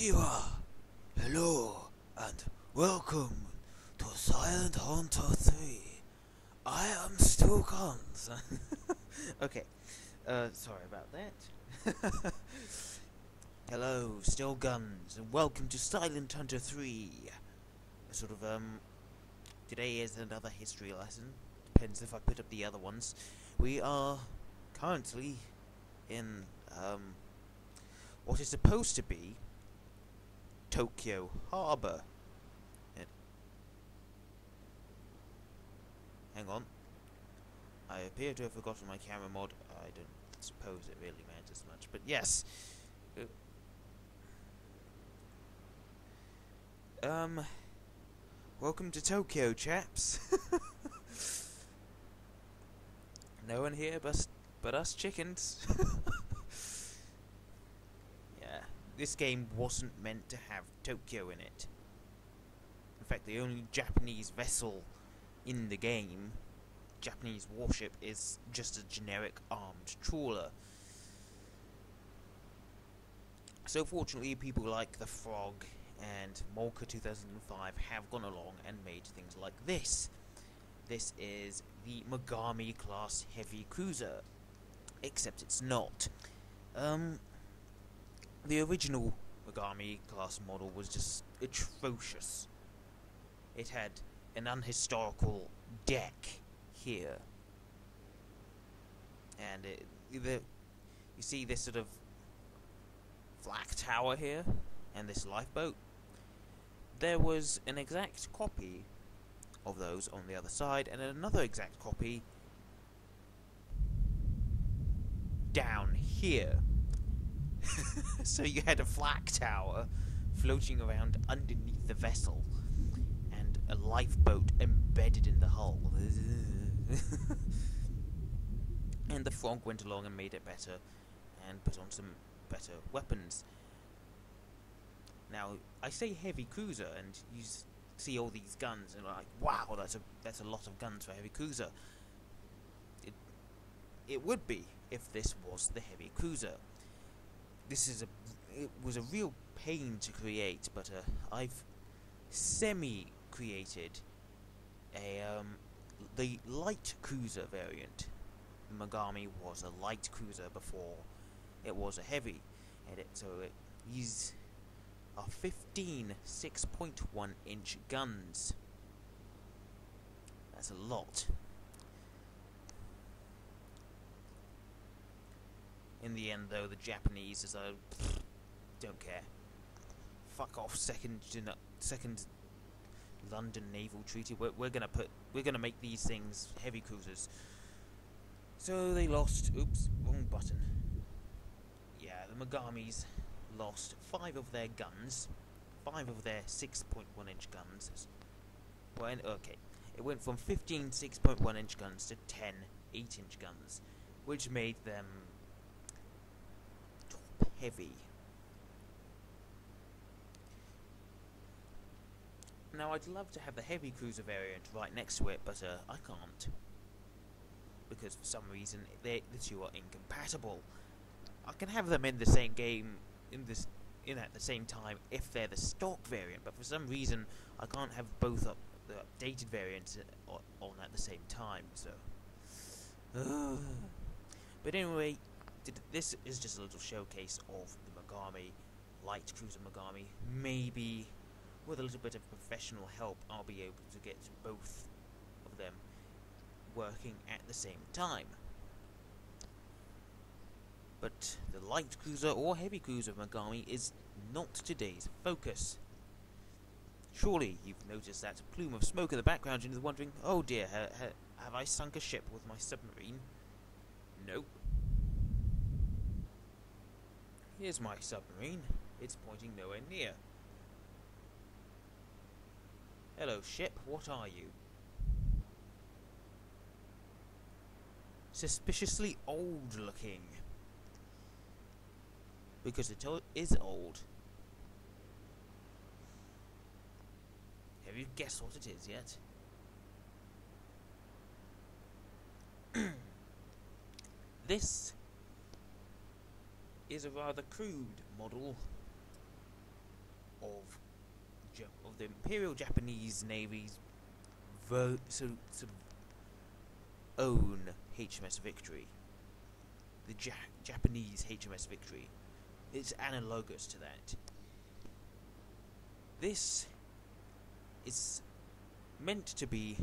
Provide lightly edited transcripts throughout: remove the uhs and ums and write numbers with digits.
Konnichiwa! Hello, and welcome to Silent Hunter 3. I am Stu Guns. Okay, sorry about that. Hello, Still Guns, and welcome to Silent Hunter 3. Today is another history lesson. Depends if I put up the other ones. We are currently in, what is supposed to be Tokyo Harbor. Hang on. I appear to have forgotten my camera mod. I don't suppose it really matters much, but yes. Welcome to Tokyo, chaps. No one here but us chickens. Yeah, this game wasn't meant to have Tokyo in it. In fact, the only Japanese vessel in the game, Japanese warship, is just a generic armed trawler. So fortunately, people like the Frog and Molka 2005 have gone along and made things like this. This is the Megami class heavy cruiser, except it's not. The original Megami class model was just atrocious. It had an unhistorical deck here, and you see this sort of flak tower here, and this lifeboat. There was an exact copy of those on the other side, and another exact copy down here. So you had a flak tower floating around underneath the vessel, and a lifeboat embedded in the hull. And the Frog went along and made it better, and put on some better weapons. Now, I say heavy cruiser, and you see all these guns, and like, wow, that's a lot of guns for a heavy cruiser. It would be if this was the heavy cruiser. It was a real pain to create, but I've semi-created the light cruiser variant. Megami was a light cruiser before it was a heavy, and so these are 15 6.1 inch guns. That's a lot. In the end, though, the Japanese don't care. Fuck off, second London Naval Treaty. We're gonna make these things heavy cruisers. So they lost. Oops, wrong button. Yeah, the Megamis lost 5 of their guns, 5 of their 6.1 inch guns. Okay, it went from 15 6.1 inch guns to 10 8 inch guns, which made them top heavy. Now, I'd love to have the heavy cruiser variant right next to it, but I can't, because for some reason the two are incompatible. I can have them in the same game at the same time if they're the stock variant, but for some reason I can't have both the updated variants on at the same time. So, but anyway, this is just a little showcase of the Megami light cruiser Megami. Maybe with a little bit of professional help, I'll be able to get both of them working at the same time. But the light cruiser or heavy cruiser Megami is not today's focus. Surely you've noticed that plume of smoke in the background and you're wondering, oh dear, have I sunk a ship with my submarine? Nope. Here's my submarine. It's pointing nowhere near. Hello, ship. What are you? Suspiciously old looking. Because it is old. Have you guessed what it is yet? This is a rather crude model the Imperial Japanese Navy's sort of own HMS Victory. The Japanese HMS Victory. It's analogous to that. This is meant to be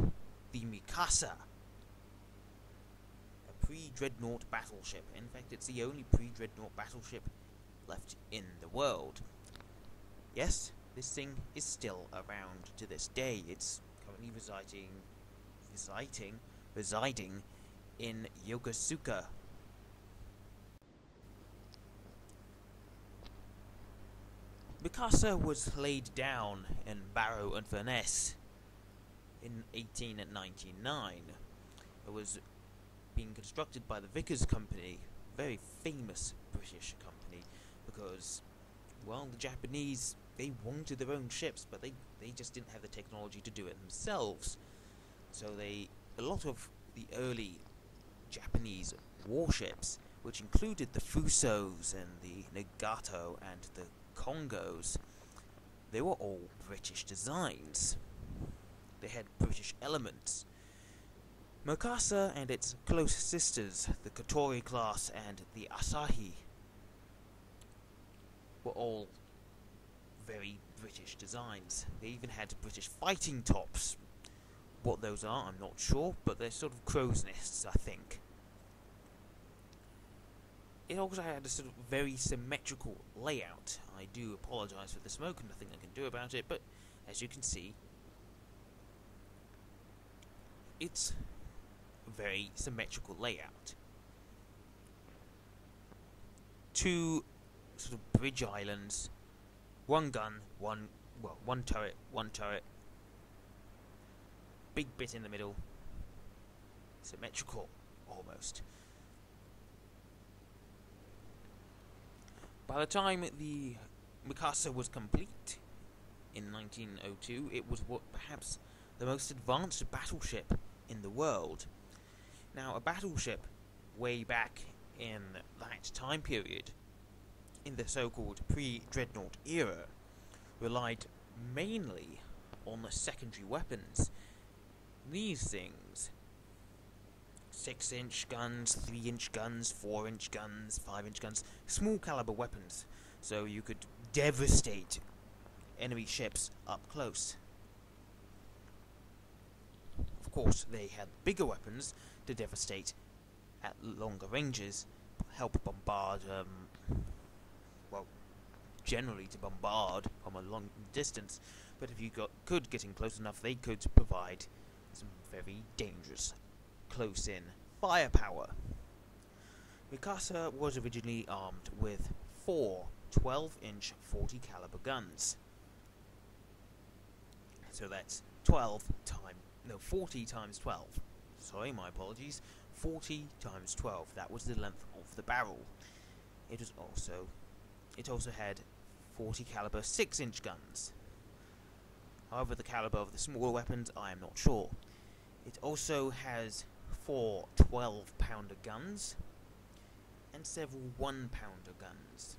the Mikasa, a pre-Dreadnought battleship. In fact, it's the only pre-Dreadnought battleship left in the world. Yes, this thing is still around to this day. It's currently residing in Yokosuka. Mikasa was laid down in Barrow-in-Furness in 1899. It was being constructed by the Vickers Company, a very famous British company, because, well, the Japanese, they wanted their own ships, but they just didn't have the technology to do it themselves. So a lot of the early Japanese warships, which included the Fusos and the Nagato and the Congos, they were all British designs. They had British elements. Mikasa and its close sisters, the Katori class and the Asahi, were all very British designs. They even had British fighting tops. What those are, I'm not sure, but they're sort of crow's nests, I think. It also had a sort of very symmetrical layout. I do apologise for the smoke, and nothing I can do about it, but as you can see, it's a very symmetrical layout. Two sort of bridge islands, one gun, one turret, big bit in the middle, symmetrical, almost. By the time the Mikasa was complete, in 1902, it was perhaps the most advanced battleship in the world. Now, a battleship way back in that time period, in the so-called pre-Dreadnought era, relied mainly on the secondary weapons. These things, 6-inch guns, 3-inch guns, 4-inch guns, 5-inch guns, small caliber weapons, so you could devastate enemy ships up close. Of course, they had bigger weapons to devastate at longer ranges, help bombard, generally to bombard from a long distance, but if you could get in close enough, they could provide some very dangerous close-in firepower. Mikasa was originally armed with 4 12-inch 40 caliber guns. So that's 40 times 12. Sorry, my apologies. 40 times 12. That was the length of the barrel. It also had 40 caliber 6-inch guns. However, the caliber of the smaller weapons, I am not sure. It also has 4 12-pounder guns and several 1-pounder guns.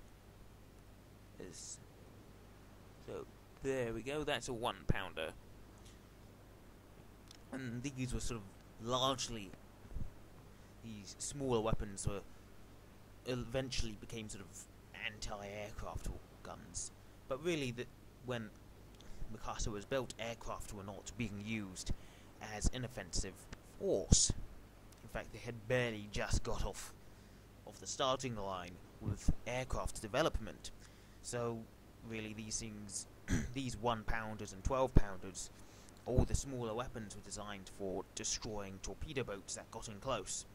So there we go, that's a 1-pounder. And these were sort of largely, these smaller weapons were eventually became sort of anti-aircraft guns. But really, when Mikasa was built, aircraft were not being used as an offensive force. In fact, they had barely just got off the starting line with aircraft development. So, really, these things, these 1-pounders and 12-pounders, all the smaller weapons were designed for destroying torpedo boats that got in close.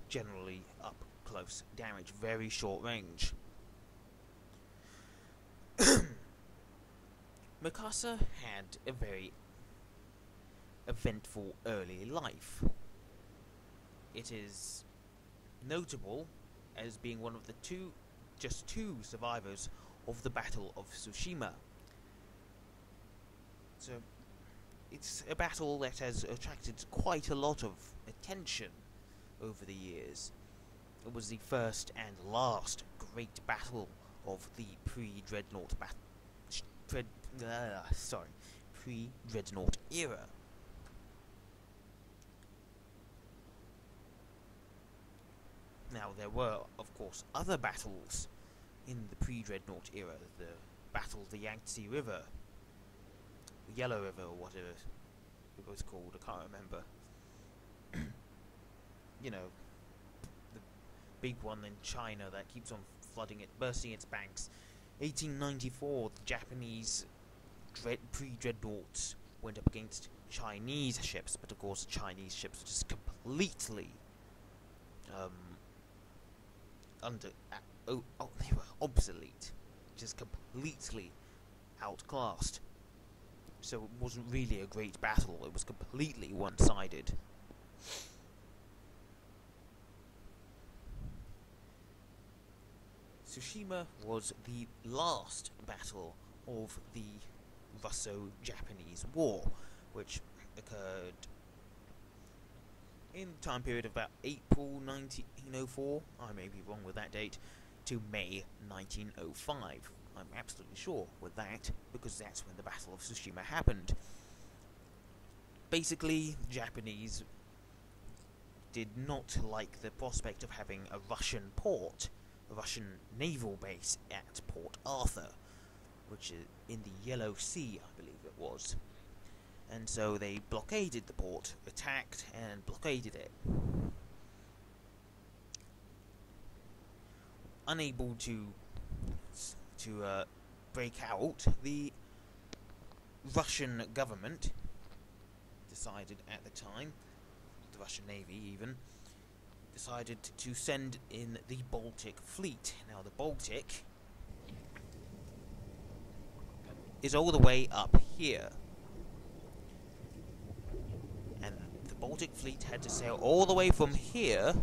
Generally, up close damage, very short range. Mikasa had a very eventful early life. It is notable as being one of the just two survivors of the Battle of Tsushima. So, it's a battle that has attracted quite a lot of attention over the years. It was the first and last great battle of the pre-Dreadnought pre-Dreadnought era. Now, there were, of course, other battles in the pre-Dreadnought era. The Battle of the Yangtze River, the Yellow River, or whatever it was called, I can't remember. You know, the big one in China that keeps on flooding it, bursting its banks. 1894, the Japanese pre-Dreadnoughts went up against Chinese ships, but of course the Chinese ships were just completely they were obsolete, just completely outclassed. So it wasn't really a great battle, it was completely one-sided. Tsushima was the last battle of the Russo-Japanese War, which occurred in the time period of about April 1904, I may be wrong with that date, to May 1905. I'm absolutely sure with that, because that's when the Battle of Tsushima happened. Basically, the Japanese did not like the prospect of having a Russian port, a Russian naval base at Port Arthur, which is in the Yellow Sea, I believe it was. And so they blockaded the port, attacked and blockaded it. Unable to break out, the Russian government decided at the time, the Russian Navy even, decided to send in the Baltic Fleet. Now the Baltic is all the way up here. And the Baltic Fleet had to sail all the way from here,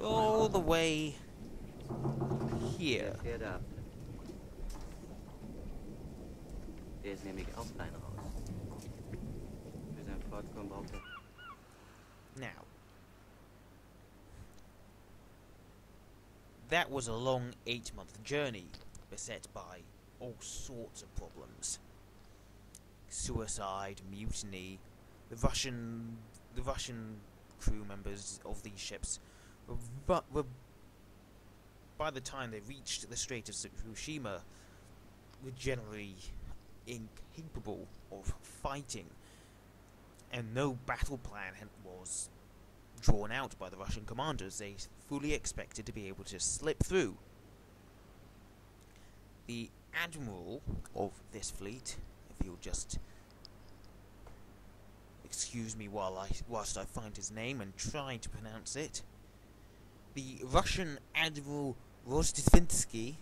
all the way here. Now, that was a long 8-month journey, beset by all sorts of problems. Suicide, mutiny. The Russian crew members of these ships were by the time they reached the Strait of Tsushima, were generally incapable of fighting, and no battle plan was drawn out by the Russian commanders. They fully expected to be able to slip through. The admiral of this fleet, if you'll just excuse me whilst I find his name and try to pronounce it, the Russian Admiral Rozhdestvensky.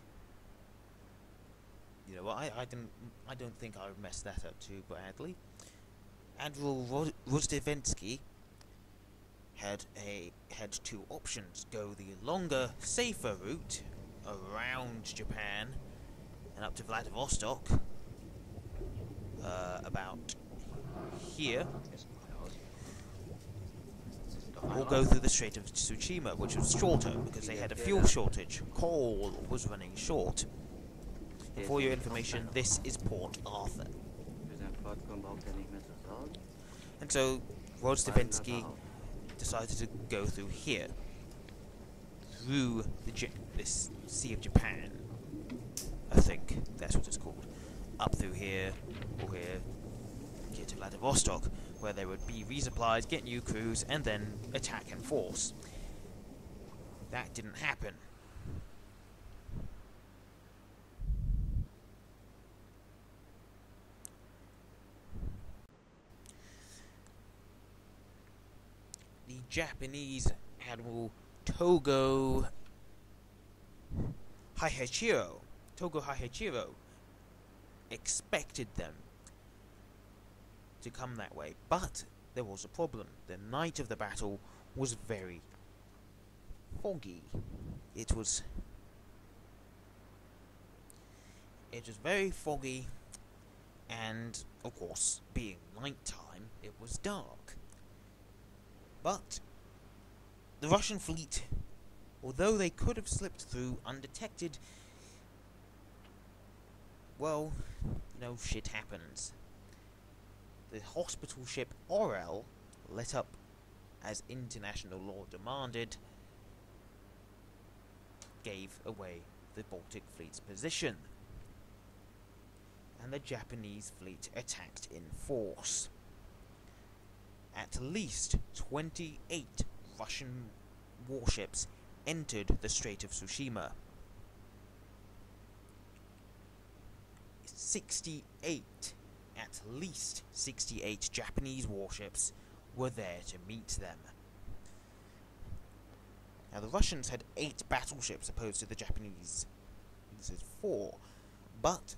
You know what? I don't think I messed that up too badly. Admiral Rozhdestvensky had two options: go the longer, safer route around Japan and up to Vladivostok, about here, or go through the Strait of Tsushima, which was shorter because they had a fuel shortage. Coal was running short. For your information, this is Port Arthur. And so Rozhdestvensky decided to go through here, through this Sea of Japan. I think that's what it's called. Up through here, or here, get to Vladivostok, where there would be resupplies, get new crews, and then attack and force. That didn't happen. The Japanese Admiral Togo Haihachiro expected them to come that way, but there was a problem. The night of the battle was very foggy. It was very foggy, and of course, being night time, it was dark. But the Russian fleet, although they could have slipped through undetected, well, shit happens. The hospital ship Orel, lit up as international law demanded, gave away the Baltic Fleet's position, and the Japanese fleet attacked in force. At least 28 Russian warships entered the Strait of Tsushima. at least 68 Japanese warships were there to meet them. Now the Russians had 8 battleships opposed to the Japanese. This is 4. But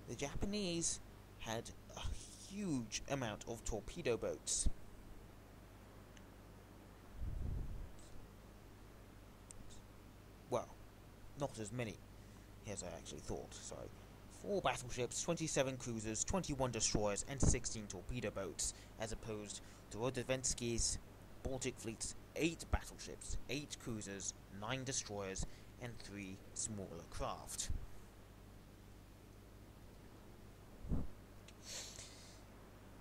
the Japanese had a huge amount of torpedo boats. Well, not as many as I actually thought, sorry. 4 battleships, 27 cruisers, 21 destroyers, and 16 torpedo boats, as opposed to Rodovensky's Baltic Fleet's 8 battleships, 8 cruisers, 9 destroyers, and 3 smaller craft.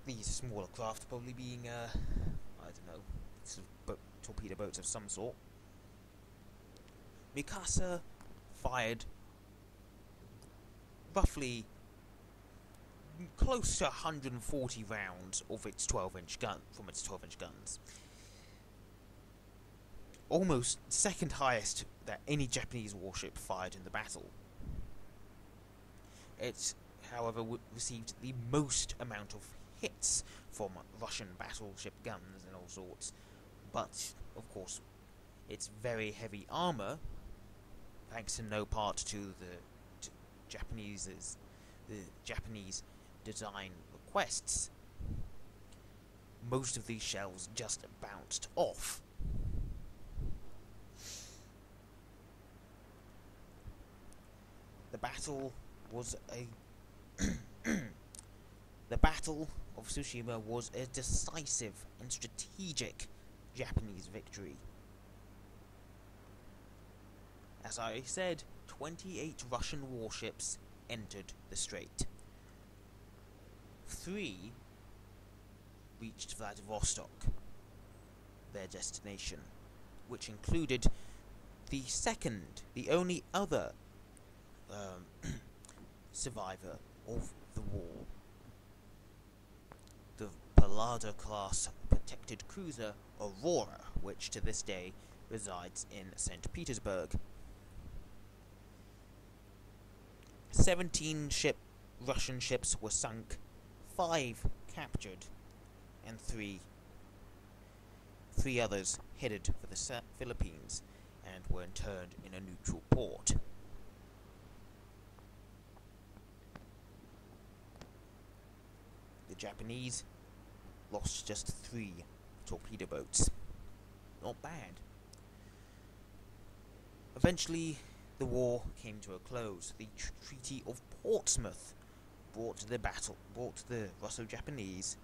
These smaller craft probably being, I don't know, sort of torpedo boats of some sort. Mikasa fired roughly close to 140 rounds of its 12-inch gun from its 12-inch guns. Almost second highest that any Japanese warship fired in the battle. It, however, received the most amount of hits from Russian battleship guns and all sorts, but of course its very heavy armor, thanks in no part to the Japanese design requests, most of these shells just bounced off. The battle was the Battle of Tsushima was a decisive and strategic Japanese victory. As I said, 28 Russian warships entered the strait. 3 reached Vladivostok, their destination, which included the only other survivor of the war, the Pallada-class protected cruiser Aurora, which to this day resides in St. Petersburg. 17 Russian ships were sunk, 5 captured, and 3 others headed for the Philippines and were interned in a neutral port. The Japanese lost just 3 torpedo boats. Not bad. Eventually, the war came to a close. The Treaty of Portsmouth brought the Russo-Japanese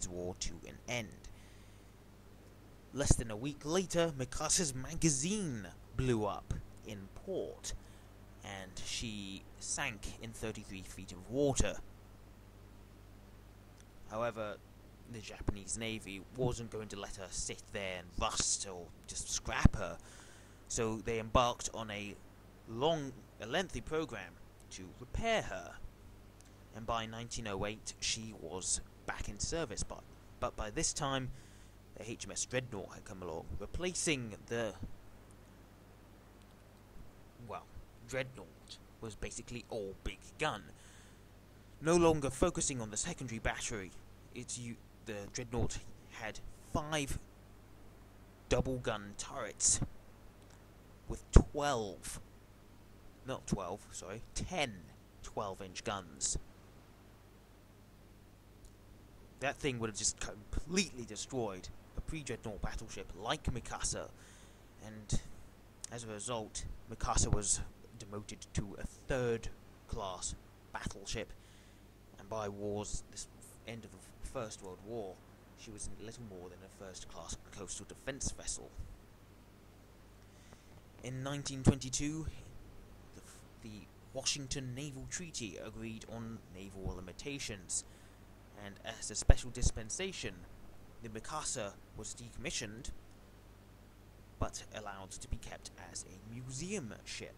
War to an end. Less than a week later, Mikasa's magazine blew up in port, and she sank in 33 feet of water. However, the Japanese Navy wasn't going to let her sit there and rust or just scrap her, so they embarked on a lengthy program to repair her, and by 1908 she was back in service. But by this time, the HMS Dreadnought had come along, replacing the... well, Dreadnought was basically all big gun. No longer focusing on the secondary battery, the Dreadnought had 5 double gun turrets with 10 12-inch guns. That thing would have just completely destroyed a pre-Dreadnought battleship like Mikasa, and as a result, Mikasa was demoted to a 3rd class battleship, and by this end of the First World War, she was little more than a 1st class coastal defense vessel. In 1922, the Washington Naval Treaty agreed on naval limitations, and as a special dispensation, the Mikasa was decommissioned, but allowed to be kept as a museum ship.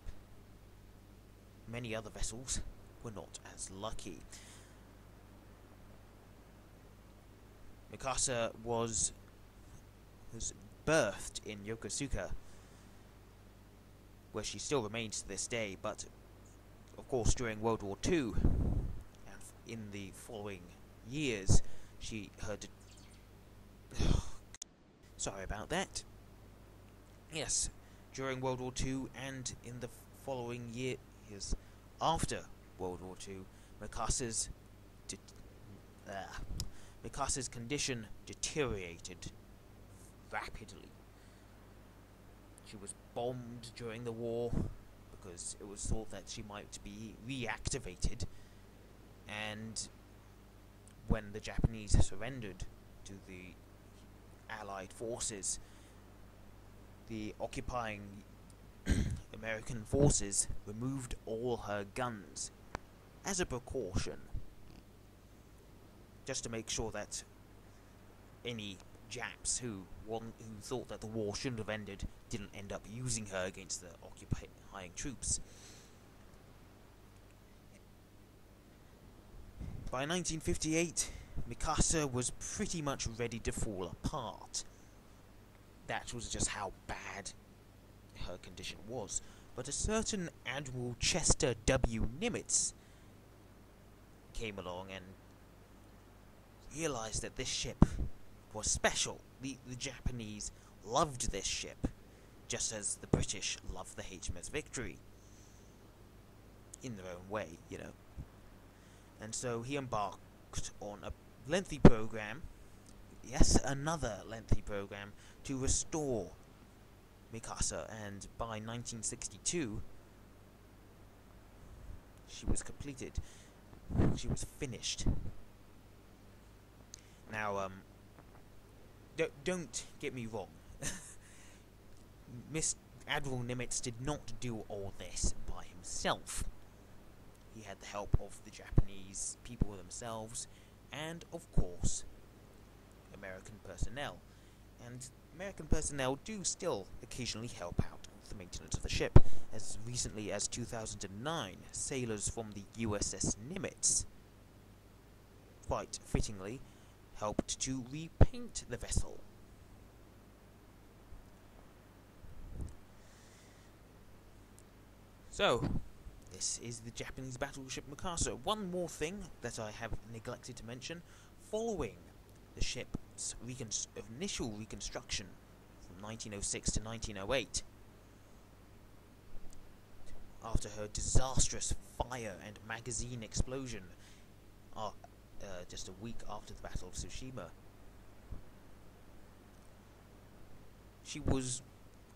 Many other vessels were not as lucky. Mikasa was birthed in Yokosuka, where she still remains to this day, but of course during World War II and in the following years sorry about that. Yes, during World War II and in the following years after World War II, Mikasa's condition deteriorated rapidly. She was bombed during the war because it was thought that she might be reactivated, and when the Japanese surrendered to the Allied forces, the occupying American forces removed all her guns as a precaution, just to make sure that any Japs who thought that the war shouldn't have ended didn't end up using her against the occupying troops. By 1958, Mikasa was pretty much ready to fall apart. That was just how bad her condition was. But a certain Admiral Chester W. Nimitz came along and realized that this ship was special. The Japanese loved this ship, just as the British loved the HMS Victory. In their own way, you know. And so he embarked on a lengthy program, yes, another lengthy program, to restore Mikasa, and by 1962, she was completed. She was finished. Now, don't get me wrong. Admiral Nimitz did not do all this by himself. He had the help of the Japanese people themselves, and of course, American personnel. And American personnel do still occasionally help out with the maintenance of the ship. As recently as 2009, sailors from the USS Nimitz, quite fittingly, helped to repaint the vessel. So, this is the Japanese battleship Mikasa. One more thing that I have neglected to mention: following the ship's initial reconstruction from 1906 to 1908, after her disastrous fire and magazine explosion, just a week after the Battle of Tsushima,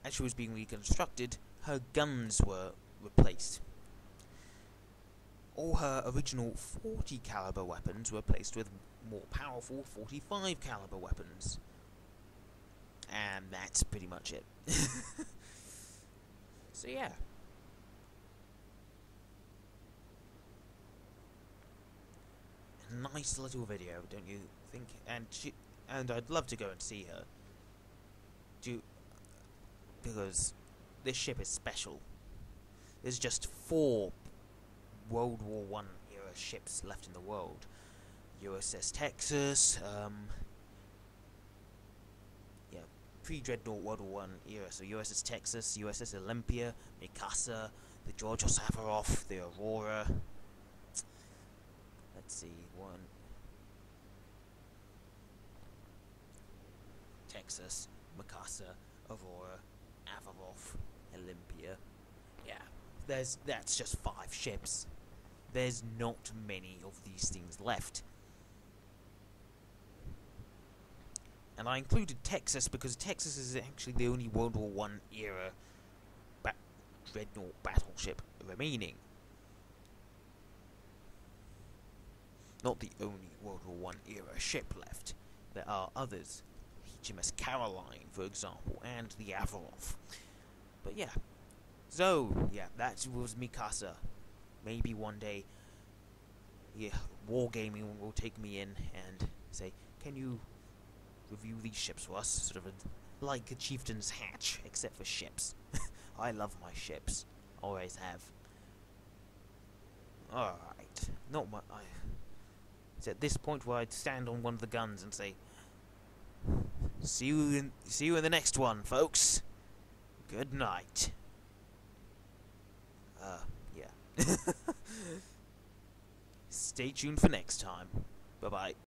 as she was being reconstructed, her guns were replaced. All her original 40 caliber weapons were replaced with more powerful 45 caliber weapons. And that's pretty much it. So yeah. A nice little video, don't you think? And I'd love to go and see her. Because this ship is special. There's just 4 World War I era ships left in the world. USS Texas, pre-Dreadnought World War I era, so USS Texas, USS Olympia, Mikasa, the George Ossabaroff, the Aurora. Let's see, Texas, Mikasa, Aurora, Avaroff, Olympia. Yeah, that's just 5 ships. There's not many of these things left. And I included Texas because Texas is actually the only World War I era Dreadnought battleship remaining. Not the only World War I era ship left. There are others. HMS Caroline, for example, and the Avaroff. But yeah. So, yeah, that was Mikasa. maybe one day, yeah, Wargaming will take me in and say, "Can you review these ships for us?" Sort of like a chieftain's hatch, except for ships. I love my ships, always have. All right, not my. It's at this point where I'd stand on one of the guns and say, see you in the next one, folks. Good night." Yeah. Stay tuned for next time. Bye-bye.